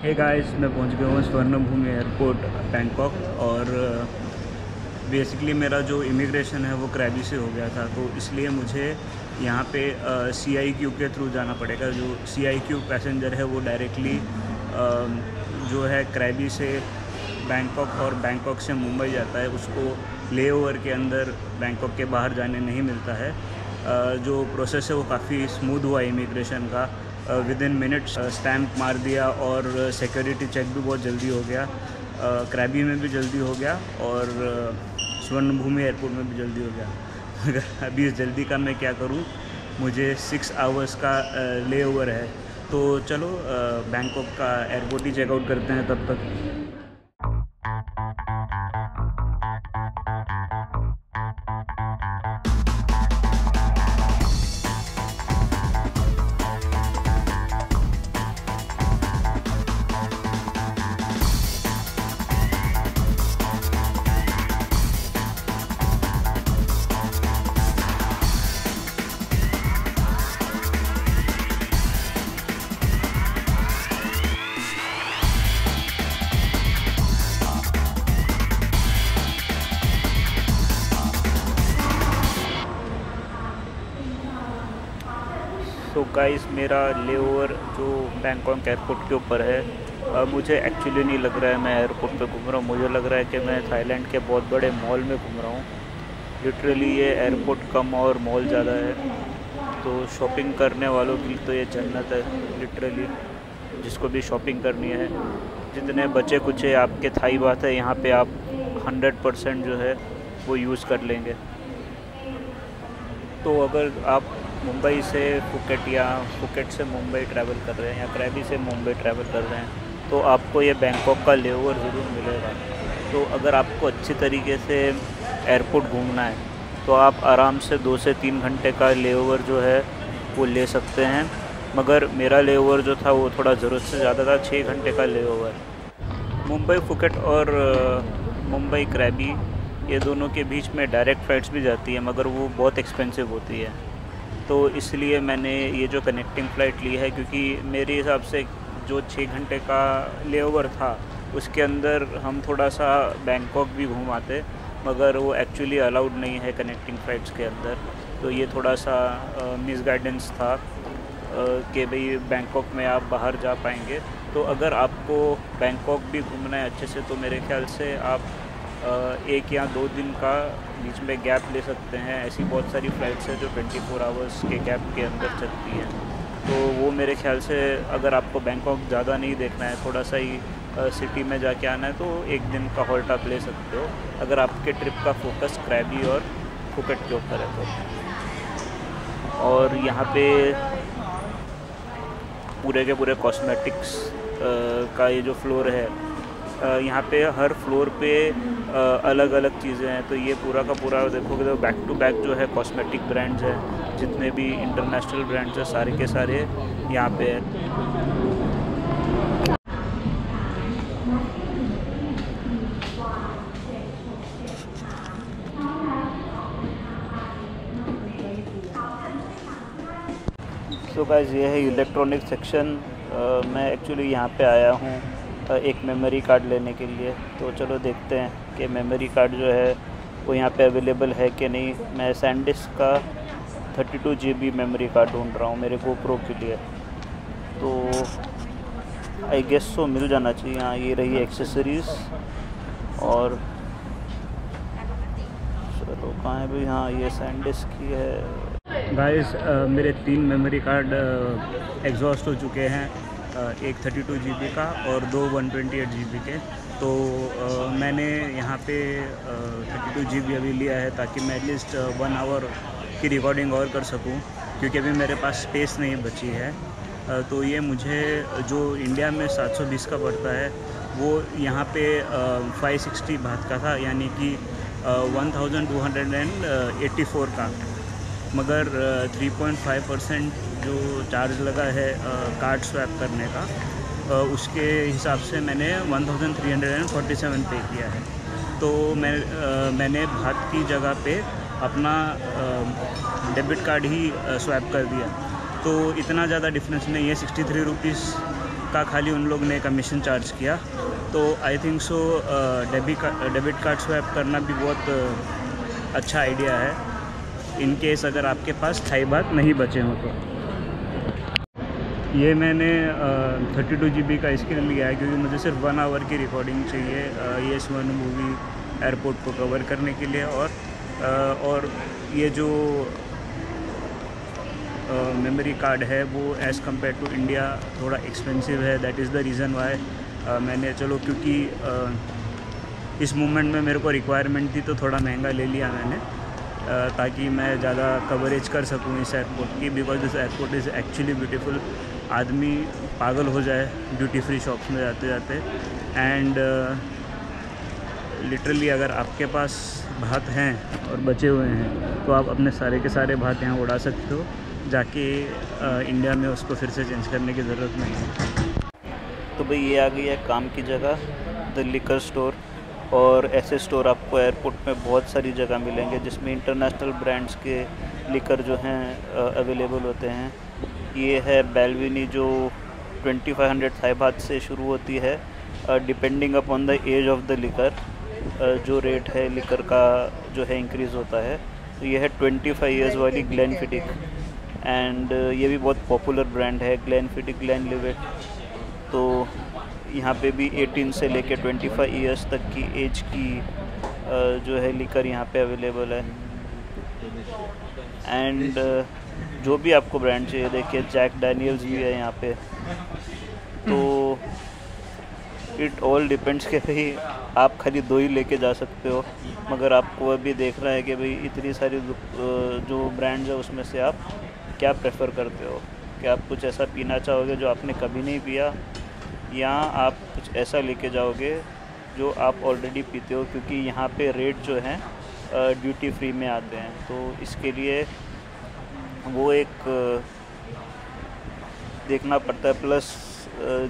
Hey guys, मैं पहुंच गया हूँ स्वर्णभूमि एयरपोर्ट बैंकॉक। और बेसिकली मेरा जो इमिग्रेशन है वो क्रैबी से हो गया था, तो इसलिए मुझे यहाँ पे CIQ के थ्रू जाना पड़ेगा। जो CIQ पैसेंजर है वो डायरेक्टली जो है क्रैबी से बैंकॉक और बैंकॉक से मुंबई जाता है। उसको लेओवर के अंदर बैंकॉक के बाहर जाने नहीं मिलता है। जो प्रोसेस है वो काफ़ी स्मूथ हुआ इमिग्रेशन का। विदिन मिनट्स स्टैम्प मार दिया और सिक्योरिटी चेक भी बहुत जल्दी हो गया। क्रैबी में भी जल्दी हो गया और स्वर्णभूमि एयरपोर्ट में भी जल्दी हो गया। मगर अभी इस जल्दी का मैं क्या करूं, मुझे 6 आवर्स का लेओवर है। तो चलो बैंकॉक का एयरपोर्ट ही चेकआउट करते हैं तब तक। तो गाइस, मेरा लेओवर जो बैंकॉक एयरपोर्ट के ऊपर है, मुझे एक्चुअली नहीं लग रहा है मैं एयरपोर्ट पे घूम रहा हूँ। मुझे लग रहा है कि मैं थाईलैंड के बहुत बड़े मॉल में घूम रहा हूँ। लिटरली ये एयरपोर्ट कम और मॉल ज़्यादा है, तो शॉपिंग करने वालों की तो ये जन्नत है लिटरली। जिसको भी शॉपिंग करनी है, जितने बचे कुचे आपके थाई बात है, यहाँ पे आप 100% जो है वो यूज़ कर लेंगे। तो अगर आप मुंबई से फुकेट या फुकेट से मुंबई ट्रैवल कर रहे हैं या क्रैबी से मुंबई ट्रैवल कर रहे हैं, तो आपको ये बैंकॉक का लेओवर ज़रूर मिलेगा। तो अगर आपको अच्छी तरीके से एयरपोर्ट घूमना है तो आप आराम से 2 से 3 घंटे का लेओवर जो है वो ले सकते हैं। मगर मेरा लेओवर जो था वो थोड़ा ज़रूरत से ज़्यादा था, 6 घंटे का लेओवर। मुंबई फुकेट और मुंबई क्रैबी, ये दोनों के बीच में डायरेक्ट फ़्लाइट्स भी जाती है, मगर वो बहुत एक्सपेंसिव होती है। तो इसलिए मैंने ये जो कनेक्टिंग फ़्लाइट ली है, क्योंकि मेरे हिसाब से जो 6 घंटे का लेओवर था उसके अंदर हम थोड़ा सा बैंकॉक भी घूम आते, मगर वो एक्चुअली अलाउड नहीं है कनेक्टिंग फ़्लाइट्स के अंदर। तो ये थोड़ा सा मिसगाइडेंस था कि भाई बैंकॉक में आप बाहर जा पाएंगे। तो अगर आपको बैंकॉक भी घूमना है अच्छे से, तो मेरे ख्याल से आप 1 या 2 दिन का बीच में गैप ले सकते हैं। ऐसी बहुत सारी फ़्लाइट्स हैं जो 24 आवर्स के गैप के अंदर चलती हैं। तो वो मेरे ख्याल से, अगर आपको बैंकॉक ज़्यादा नहीं देखना है, थोड़ा सा ही सिटी में जाके आना है, तो 1 दिन का हॉल्ट आप ले सकते हो, अगर आपके ट्रिप का फोकस क्रैबी और फुकेट के ऊपर है तो। और यहाँ पे पूरे के पूरे कॉस्मेटिक्स का ये जो फ्लोर है, यहाँ पे हर फ्लोर पे अलग अलग चीज़ें हैं। तो ये पूरा का पूरा देखोगे तो बैक टू बैक जो है कॉस्मेटिक ब्रांड्स हैं, जितने भी इंटरनेशनल ब्रांड्स हैं सारे के सारे यहाँ पे हैं। सो गाइस, ये है इलेक्ट्रॉनिक सेक्शन। मैं एक्चुअली यहाँ पे आया हूँ एक मेमोरी कार्ड लेने के लिए। तो चलो देखते हैं कि मेमोरी कार्ड जो है वो यहाँ पे अवेलेबल है कि नहीं। मैं सैनडिस्क का 32 GB मेमोरी कार्ड ढूंढ रहा हूँ मेरे GoPro के लिए। तो आई गेस सो मिल जाना चाहिए। हाँ, ये रही एक्सेसरीज़। और चलो कहाँ है भाई, हाँ ये सैनडिस्क की है। गाइस, मेरे 3 मेमोरी कार्ड एग्जॉस्ट हो चुके हैं, एक 32 GB का और 2 128 GB के। तो मैंने यहाँ पे 32 GB अभी लिया है, ताकि मैं एटलीस्ट 1 आवर की रिकॉर्डिंग और कर सकूँ, क्योंकि अभी मेरे पास स्पेस नहीं बची है। तो ये मुझे जो इंडिया में 720 का पड़ता है, वो यहाँ पे 560 बात का था, यानी कि 1284 का। मगर 3.5% जो चार्ज लगा है कार्ड स्वैप करने का, उसके हिसाब से मैंने 1347 पे किया है। तो मैंने बात की जगह पे अपना डेबिट कार्ड ही स्वैप कर दिया। तो इतना ज़्यादा डिफरेंस नहीं है, 63 रुपीज़ का खाली उन लोग ने कमीशन चार्ज किया। तो I think so debit card swipe करना भी बहुत अच्छा आइडिया है, इन केस अगर आपके पास थाई बात नहीं बचे हों तो। ये मैंने 32 GB का इसके लिए लिया है क्योंकि मुझे सिर्फ 1 आवर की रिकॉर्डिंग चाहिए ES1 मूवी एयरपोर्ट को कवर करने के लिए। और ये जो मेमोरी कार्ड है वो एज़ कम्पेयर टू इंडिया थोड़ा एक्सपेंसिव है। That is the reason why मैंने चलो, क्योंकि इस मोमेंट में मेरे को रिक्वायरमेंट थी तो थोड़ा महंगा ले लिया मैंने, ताकि मैं ज़्यादा कवरेज कर सकूँ इस एयरपोर्ट की। Because this airport is actually beautiful. आदमी पागल हो जाए ड्यूटी फ्री शॉप्स में जाते जाते। एंड लिटरली अगर आपके पास भात हैं और बचे हुए हैं तो आप अपने सारे के सारे भात यहाँ उड़ा सकते हो, जाके इंडिया में उसको फिर से चेंज करने की ज़रूरत नहीं है। तो भाई ये आ गई है काम की जगह, द लिकर स्टोर। और ऐसे स्टोर आपको एयरपोर्ट में बहुत सारी जगह मिलेंगे जिसमें इंटरनेशनल ब्रांड्स के लिकर जो हैं अवेलेबल होते हैं। ये है बेलविनी जो 2500 थाई बात से शुरू होती है, depending upon the age of the liquor जो रेट है लिकर का जो है इंक्रीज़ होता है। तो ये है 25 ईयर्स वाली ग्लेनफिडिक, एंड ये भी बहुत पॉपुलर ब्रांड है ग्लेनफिडिक, ग्लेनलिवेट। तो यहाँ पे भी 18 से लेके 25 ईयर्स तक की एज की जो है लिकर यहाँ पे अवेलेबल है। एंड जो भी आपको ब्रांड चाहिए, देखिए जैक डैनियल्स भी है यहाँ पे। तो इट ऑल डिपेंड्स कि भाई आप खाली 2 ही लेके जा सकते हो, मगर आपको अभी देखना है कि भाई इतनी सारी जो ब्रांड्स है उसमें से आप क्या प्रेफर करते हो। कि आप कुछ ऐसा पीना चाहोगे जो आपने कभी नहीं पिया, या आप कुछ ऐसा लेके जाओगे जो आप ऑलरेडी पीते हो, क्योंकि यहाँ पे रेट जो हैं ड्यूटी फ्री में आते हैं। तो इसके लिए वो एक देखना पड़ता है। प्लस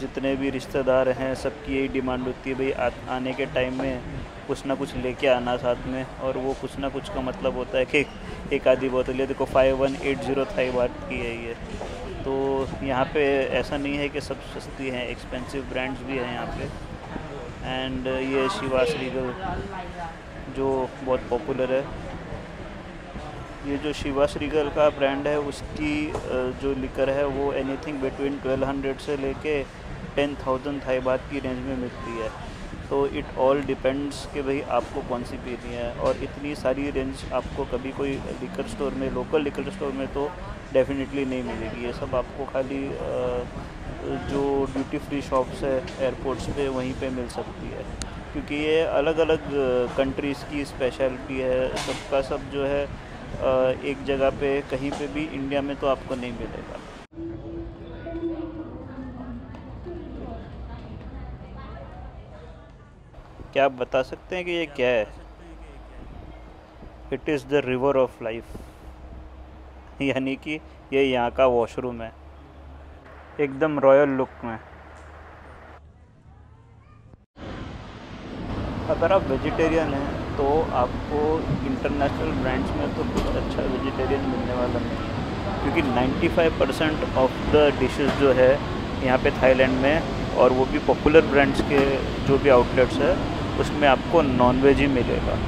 जितने भी रिश्तेदार हैं सबकी यही डिमांड होती है भाई आने के टाइम में कुछ ना कुछ लेके आना साथ में। और वो कुछ ना कुछ का मतलब होता है कि एक आधी बोतल, ये देखो 5180 थाई बात की है ये। तो यहाँ पे ऐसा नहीं है कि सब सस्ती हैं, एक्सपेंसिव ब्रांड्स भी हैं यहाँ पे। एंड ये शिवास रीगल जो बहुत पॉपुलर है। ये जो शिवास रीगल का ब्रांड है उसकी जो लिकर है वो एनीथिंग बिटवीन 1200 से लेके 10,000 थाई बात की रेंज में मिलती है। तो इट ऑल डिपेंड्स कि भाई आपको कौन सी पीनी है। और इतनी सारी रेंज आपको कभी कोई लिकर स्टोर में, लोकल लिकर स्टोर में तो डेफिनेटली नहीं मिलेगी। ये सब आपको खाली जो ड्यूटी फ्री शॉप्स है एयरपोर्ट्स पे वहीं पे मिल सकती है, क्योंकि ये अलग अलग कंट्रीज़ की स्पेशलिटी है। सबका सब जो है एक जगह पे कहीं पे भी इंडिया में तो आपको नहीं मिलेगा। क्या आप बता सकते हैं कि ये क्या है? It is the river of life, यानी कि ये यहाँ का वॉशरूम है एकदम रॉयल लुक में। अगर आप वेजिटेरियन हैं तो आपको इंटरनेशनल ब्रांड्स में तो कुछ अच्छा वेजिटेरियन मिलने वाला नहीं है, क्योंकि 95% ऑफ द डिशेस जो है यहाँ पे थाईलैंड में, और वो भी पॉपुलर ब्रांड्स के जो भी आउटलेट्स है उसमें आपको नॉन वेज ही मिलेगा।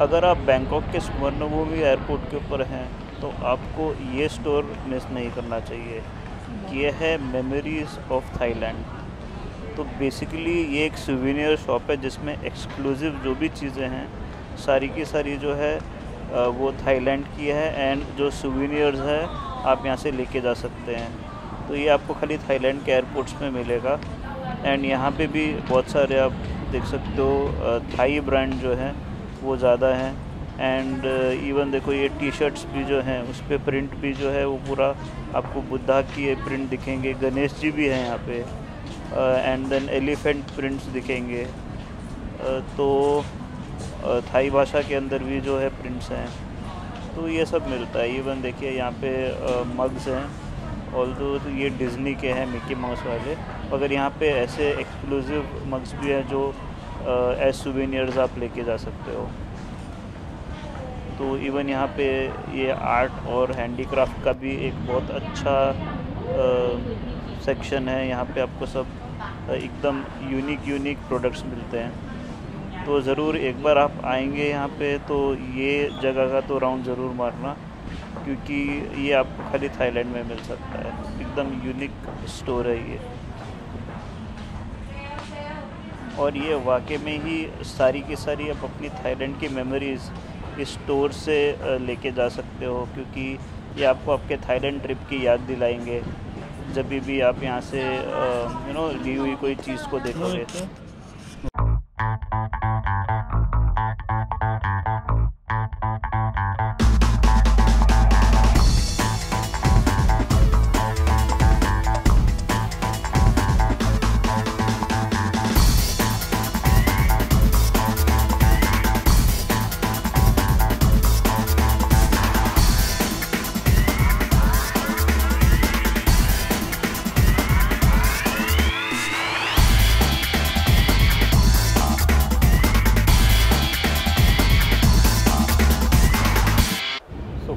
अगर आप बैंकॉक के सुवर्णभूमि एयरपोर्ट के ऊपर हैं तो आपको ये स्टोर मिस नहीं करना चाहिए। ये है मेमोरीज़ ऑफ थाईलैंड। तो बेसिकली ये एक सुवेनियर शॉप है जिसमें एक्सक्लूसिव जो भी चीज़ें हैं सारी की सारी जो है वो थाईलैंड की है, एंड जो सुवेनियर्स है आप यहाँ से लेके जा सकते हैं। तो ये आपको खाली थाईलैंड के एयरपोर्ट्स में मिलेगा। एंड यहाँ पे भी बहुत सारे आप देख सकते हो थाई ब्रांड जो है वो ज़्यादा हैं। एंड इवन देखो ये टी शर्ट्स भी जो हैं उस पर प्रिंट भी जो है वो पूरा आपको बुद्धा की प्रिंट दिखेंगे, गणेश जी भी हैं यहाँ पे, एंड देन एलिफेंट प्रिंट्स दिखेंगे। तो थाई भाषा के अंदर भी जो है प्रिंट्स हैं, तो ये सब मिलता है। इवन देखिए यहाँ पे मग्स हैं, ऑल्दो तो ये डिज़नी के हैं, मिकी माउस वाले, मगर यहाँ पे ऐसे एक्सक्लूसिव मग्स भी हैं जो एज सुवेनियर्स आप लेके जा सकते हो। तो इवन यहाँ पे ये आर्ट और हैंडीक्राफ्ट का भी एक बहुत अच्छा सेक्शन है। यहाँ पे आपको सब एकदम यूनिक प्रोडक्ट्स मिलते हैं। तो ज़रूर एक बार आप आएंगे यहाँ पे तो ये जगह का तो राउंड ज़रूर मारना, क्योंकि ये आपको खाली थाईलैंड में मिल सकता है। एकदम यूनिक स्टोर है ये, और ये वाकई में ही सारी की सारी आप अपनी थाईलैंड की मेमोरीज़ इस स्टोर से लेके जा सकते हो, क्योंकि ये आपको आपके थाईलैंड ट्रिप की याद दिलाएंगे जब भी आप यहाँ से ली हुई कोई चीज़ को देखोगे।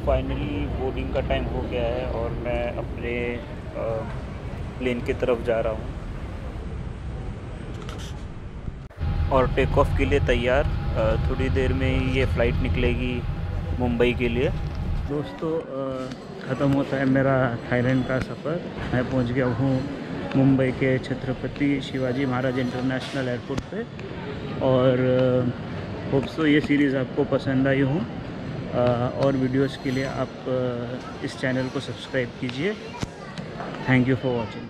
फाइनली बोर्डिंग का टाइम हो गया है और मैं अपने प्लेन की तरफ जा रहा हूँ और टेक ऑफ के लिए तैयार। थोड़ी देर में ही ये फ़्लाइट निकलेगी मुंबई के लिए। दोस्तों ख़त्म होता है मेरा थाईलैंड का सफ़र। मैं पहुँच गया हूँ मुंबई के छत्रपति शिवाजी महाराज इंटरनेशनल एयरपोर्ट पे, और होप सो ये सीरीज़ आपको पसंद आई हो। और वीडियोस के लिए आप इस चैनल को सब्सक्राइब कीजिए। Thank you for watching.